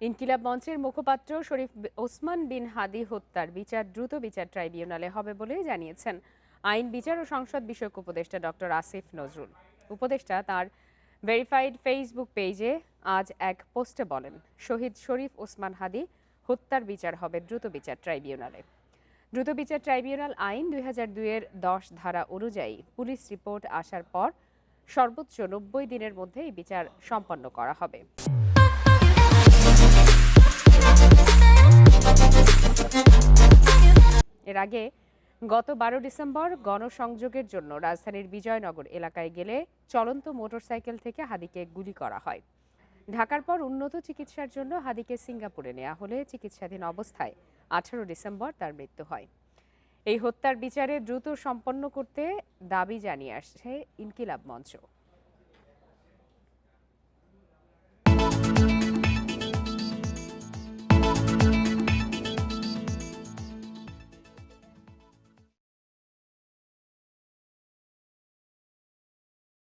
ইনকিলাব মঞ্চের মুখপাত্র শরীফ ওসমান বিন হাদি হত্যার বিচার দ্রুত বিচার ট্রাইব্যুনালে হবে বলে জানিয়েছেন আইন বিচার ও সংসদ বিষয়ক উপদেষ্টা ডক্টর আসিফ নজরুল। উপদেষ্টা তার ভেরিফাইড ফেসবুক পেজে আজ এক পোস্টে বলেন, শহীদ শরীফ ওসমান হাদি হত্যার বিচার হবে দ্রুত বিচার ট্রাইব্যুনালে। দ্রুত বিচার ট্রাইব্যুনাল আইন 2002-এর 10 ধারা অনুযায়ী পুলিশ রিপোর্ট আসার পর সর্বোচ্চ 90 দিনের মধ্যে এই বিচার সম্পন্ন করা হবে। এর আগে গত 12 ডিসেম্বর গণসংযোগের জন্য রাজধানীর বিজয়নগর এলাকায় গেলে চলন্ত মোটরসাইকেল থেকে হাদিকে গুলি করা হয়। ঢাকার পর উন্নত চিকিৎসার জন্য হাদিকে সিঙ্গাপুরে নেওয়া হলে চিকিৎসাধীন অবস্থায় 18 ডিসেম্বর তার মৃত্যু হয়। এই হত্যার বিচারে দ্রুত সম্পন্ন করতে দাবি জানিয়ে আসছে ইনকিলাব মঞ্চ।